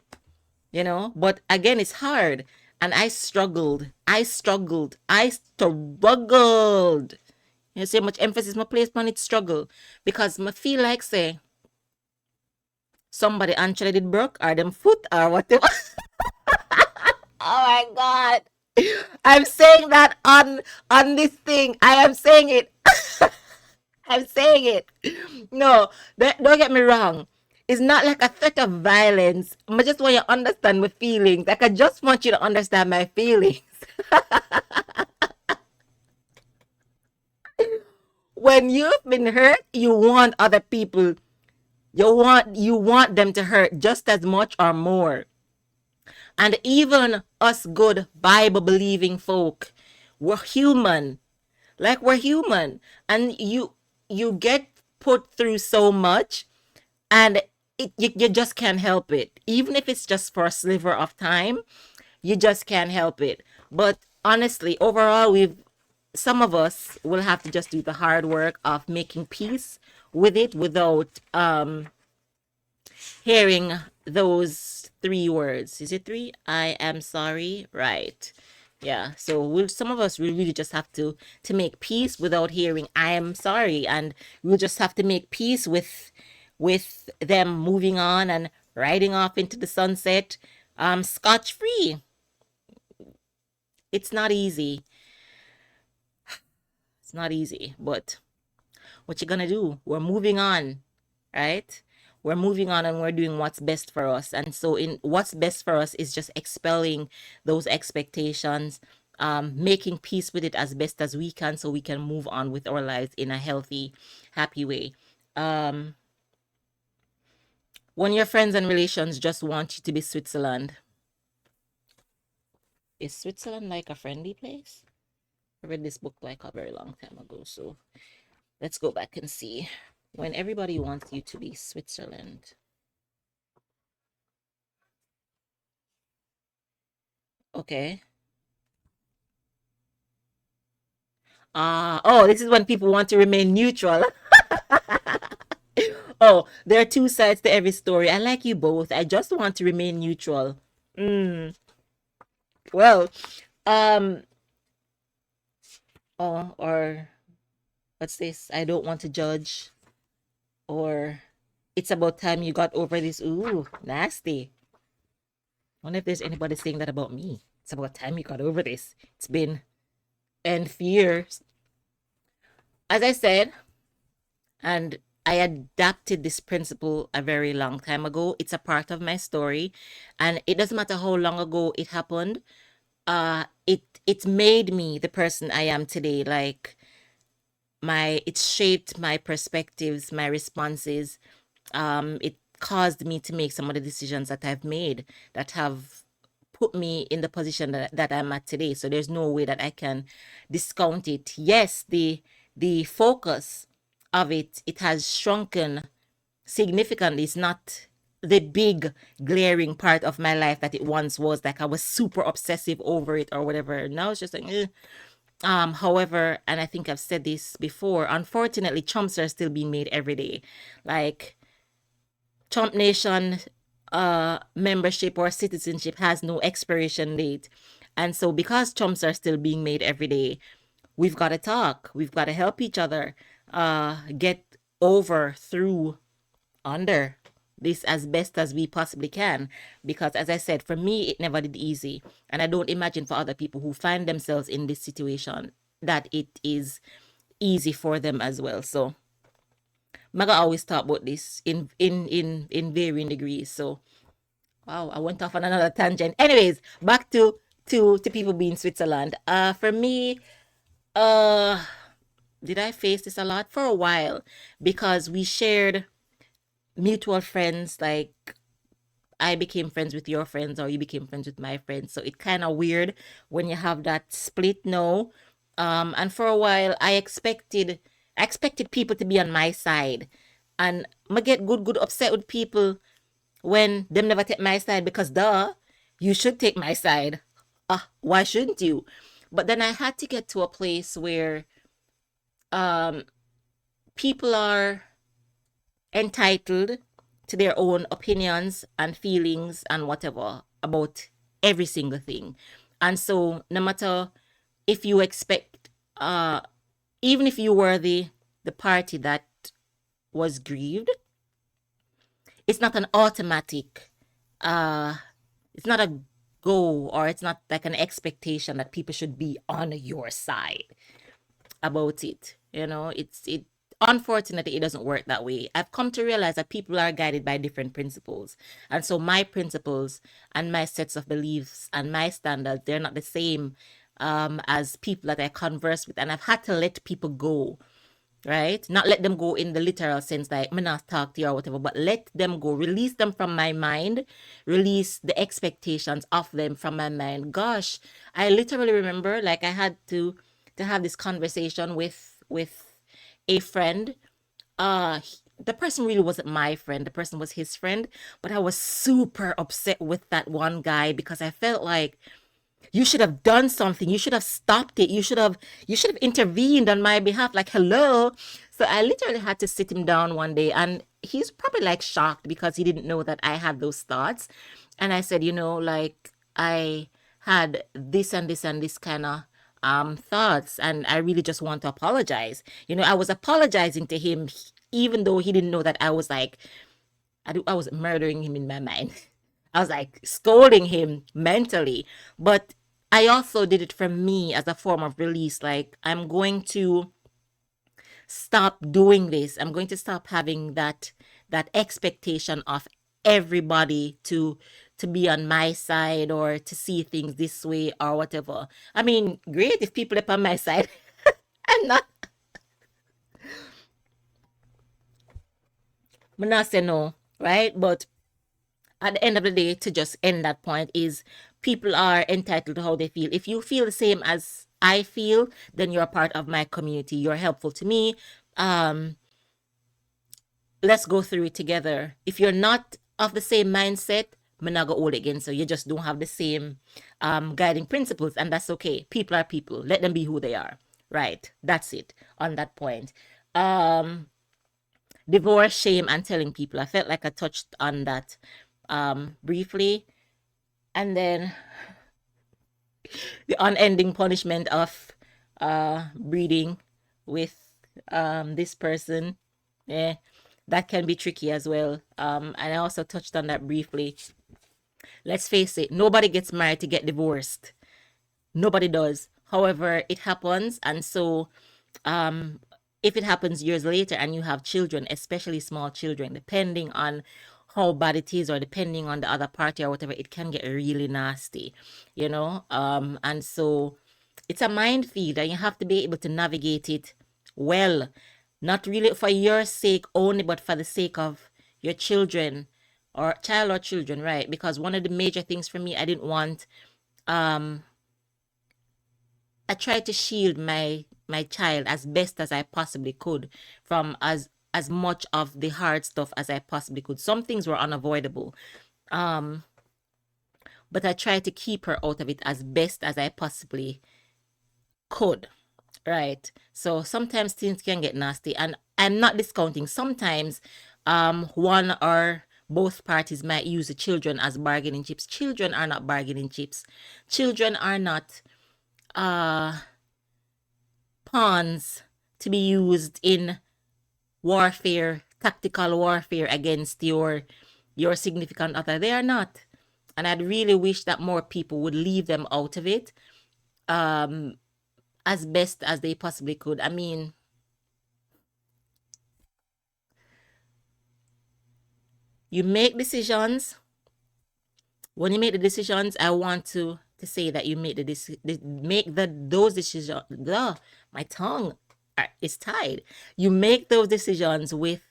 But again, it's hard. And I struggled. I struggled. I struggled. You see how much emphasis my place on it struggle. Because I feel like say somebody actually did broke or them foot or whatever. Oh my God. I'm saying that on this thing. I am saying it. I'm saying it. No, don't get me wrong. It's not like a threat of violence. I just want you to understand my feelings. Like I just want you to understand my feelings. When you've been hurt, you want other people. You want them to hurt just as much or more. And even us good Bible believing folk, we're human. Like we're human. And you get put through so much and you just can't help it. Even if it's just for a sliver of time, you just can't help it. But honestly, overall, some of us will have to just do the hard work of making peace with it without hearing those three words. Is it three? I am sorry. Right. Yeah. So some of us will really just have to make peace without hearing I am sorry, and we'll just have to make peace with them moving on and riding off into the sunset, scotch free. It's not easy. It's not easy, but what you gonna do? We're moving on, right? We're moving on and we're doing what's best for us. And so in what's best for us is just expelling those expectations, making peace with it as best as we can so we can move on with our lives in a healthy, happy way. Um, when your friends and relations just want you to be Switzerland, is Switzerland like a friendly place? I read this book like a very long time ago, so let's go back and see. When everybody wants you to be Switzerland. Okay. Oh, this is when people want to remain neutral. Oh, there are two sides to every story. I like you both. I just want to remain neutral. Mm, well, um, oh, or what's this? I don't want to judge. Or it's about time you got over this. Ooh, nasty. I wonder if there's anybody saying that about me. It's about time you got over this. It's been and fears. As I said, and I adapted this principle a very long time ago. It's a part of my story, and it doesn't matter how long ago it happened. It made me the person I am today. Like it shaped my perspectives, my responses. It caused me to make some of the decisions that I've made that have put me in the position that I'm at today. So there's no way that I can discount it. Yes, the focus of it has shrunken significantly. It's not the big glaring part of my life that it once was. Like I was super obsessive over it or whatever. Now it's just like however, and I think I've said this before, unfortunately chumps are still being made every day. Like Chump Nation membership or citizenship has no expiration date. And so because chumps are still being made every day, we've got to talk. We've got to help each other get over, through, under this as best as we possibly can. Because as I said, for me, it never did easy. And I don't imagine for other people who find themselves in this situation that it is easy for them as well. So Maga always talk about this in varying degrees. So wow, I went off on another tangent. Anyways, back to people being Switzerland. For me, uh did I face this a lot? For a while, because we shared mutual friends. Like I became friends with your friends or you became friends with my friends. So it's kind of weird when you have that split. No. And for a while I expected people to be on my side. And I get good upset with people when them never take my side, because duh, you should take my side. Why shouldn't you? But then I had to get to a place where um people are entitled to their own opinions and feelings and whatever about every single thing. And so no matter if you expect even if you were the party that was grieved, it's not an automatic uh it's not a go, or it's not like an expectation that people should be on your side about it. You know, it unfortunately it doesn't work that way. I've come to realize that people are guided by different principles. And so my principles and my sets of beliefs and my standards, they're not the same as people that I converse with. And I've had to let people go, right? Not let them go in the literal sense, like, me not talk to you or whatever, but let them go, release them from my mind, release the expectations of them from my mind. Gosh, I literally remember, like, I had to have this conversation with a friend. The person really wasn't my friend, the person was his friend, but I was super upset with that one guy because I felt like you should have done something. You should have stopped it. You should have intervened on my behalf. Like, hello. So I literally had to sit him down one day, and he's probably like shocked because he didn't know that I had those thoughts. And I said, like, I had this and this and this kind of thoughts, and I really just want to apologize. I was apologizing to him even though he didn't know that I was like, I was murdering him in my mind. I was like scolding him mentally. But I also did it for me as a form of release. Like, I'm going to stop doing this. I'm going to stop having that expectation of everybody to be on my side or to see things this way or whatever. I mean, great if people are on my side. I'm not say no, right? But at the end of the day, to just end that point, is people are entitled to how they feel. If you feel the same as I feel, then you're a part of my community. You're helpful to me. Um, let's go through it together. If you're not of the same mindset, I'm not gonna hold it against you. You just don't have the same guiding principles, and that's okay. People are people. Let them be who they are. Right. That's it on that point. Um, divorce, shame, and telling people. I felt like I touched on that briefly. And then the unending punishment of breeding with this person. Yeah, that can be tricky as well. And I also touched on that briefly. Let's face it, nobody gets married to get divorced. Nobody does. However, it happens, and so if it happens years later and you have children, especially small children, depending on how bad it is or depending on the other party or whatever, it can get really nasty. And so it's a minefield, and you have to be able to navigate it well, not really for your sake only, but for the sake of your children or child or children, right? Because one of the major things for me, um I tried to shield my child as best as I possibly could from as much of the hard stuff as I possibly could. Some things were unavoidable. Um, but I tried to keep her out of it as best as I possibly could. Right. So sometimes things can get nasty, and I'm not discounting. Sometimes one or both parties might use the children as bargaining chips. Children are not bargaining chips. Children are not pawns to be used in warfare, tactical warfare against your significant other. They are not. And I'd really wish that more people would leave them out of it as best as they possibly could. I mean, you make decisions. When you make the decisions, I want to say that you make those decisions. My tongue is tied. You make those decisions with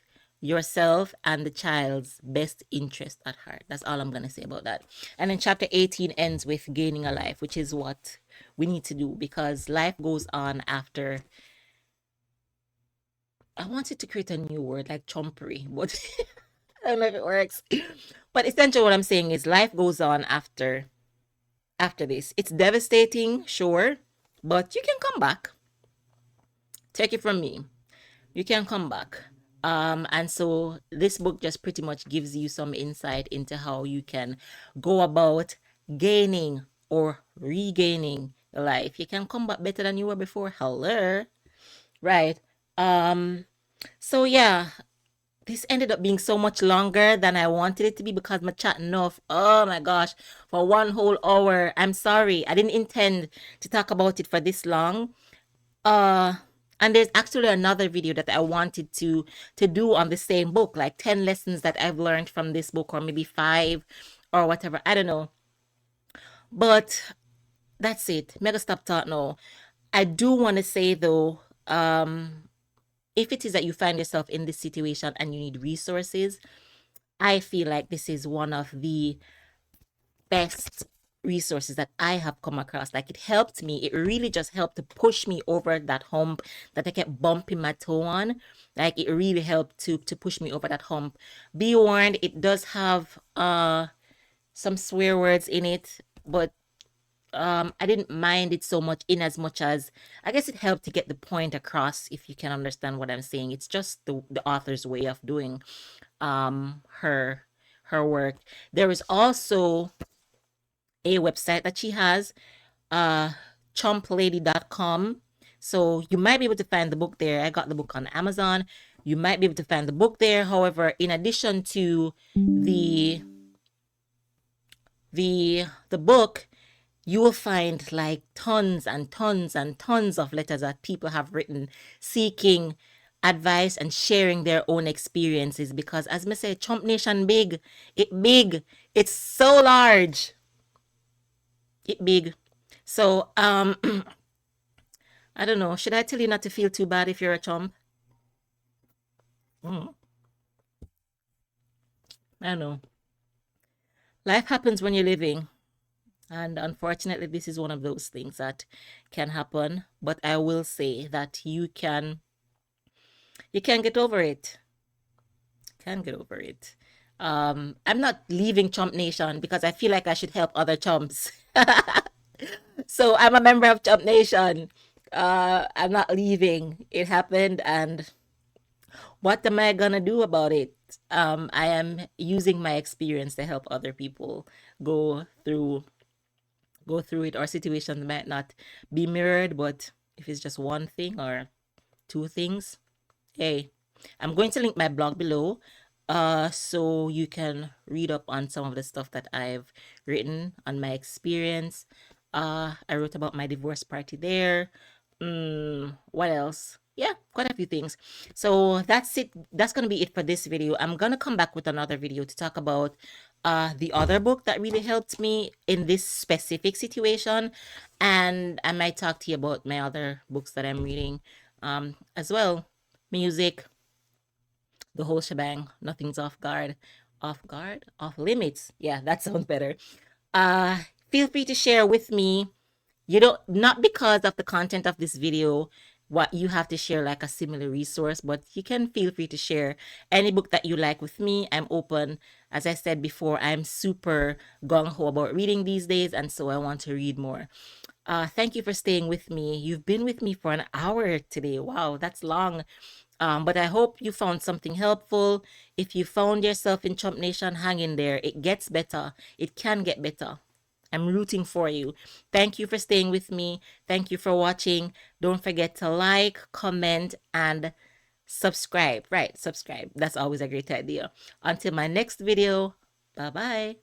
yourself and the child's best interest at heart. That's all I'm gonna say about that. And then chapter 18 ends with gaining a life, which is what we need to do, because life goes on after. I wanted to create a new word like chompery, but I don't know if it works. But essentially what I'm saying is life goes on after this. It's devastating, sure, but you can come back. Take it from me. You can come back. And so this book just pretty much gives you some insight into how you can go about gaining or regaining life. You can come back better than you were before. Hello. Right. So yeah, this ended up being so much longer than I wanted it to be because my chat enough. Oh my gosh, for 1 whole hour. I'm sorry. I didn't intend to talk about it for this long. Uh and there's actually another video that I wanted to do on the same book, like 10 lessons that I've learned from this book, or maybe 5 or whatever. I don't know. But that's it. Mega stop thought now. I do want to say though, if it is that you find yourself in this situation and you need resources, I feel like this is one of the best resources that I have come across. Like, it helped me. It really just helped to push me over that hump that I kept bumping my toe on. Like, it really helped to push me over that hump. Be warned, it does have some swear words in it, but I didn't mind it so much, in as much as I guess it helped to get the point across, if you can understand what I'm saying. It's just the author's way of doing her work. There is also a website that she has, chumplady.com. So you might be able to find the book there. I got the book on Amazon. You might be able to find the book there. However, in addition to the book, you will find like tons and tons and tons of letters that people have written seeking advice and sharing their own experiences. Because as I say, Chump Nation big. It's so large. It big. So I don't know. Should I tell you not to feel too bad if you're a chump? I don't know. Life happens when you're living. And unfortunately, this is one of those things that can happen. But I will say that you can get over it. Can get over it. I'm not leaving Chump Nation because I feel like I should help other chumps. So I'm a member of Chump Nation. I'm not leaving. It happened, and what am I gonna do about it? I am using my experience to help other people go through it, or situations might not be mirrored, but if it's just one thing or two things, hey, I'm going to link my blog below, so you can read up on some of the stuff that I've written on my experience. I wrote about my divorce party there. What else? Yeah, quite a few things. So that's it. That's gonna be it for this video. I'm gonna come back with another video to talk about the other book that really helped me in this specific situation, and I might talk to you about my other books that I'm reading as well. Music, the whole shebang. Nothing's off limits. Yeah, that sounds better. Feel free to share with me. You don't, not because of the content of this video, what you have to share like a similar resource, but you can feel free to share any book that you like with me. I'm open. As I said before, I'm super gung-ho about reading these days, and so I want to read more. Thank you for staying with me. You've been with me for an hour today. Wow, that's long. But I hope you found something helpful. If you found yourself in Chump Nation, hang in there. It gets better. It can get better. I'm rooting for you. Thank you for staying with me. Thank you for watching. Don't forget to like, comment, and subscribe. Right, subscribe. That's always a great idea. Until my next video, bye-bye.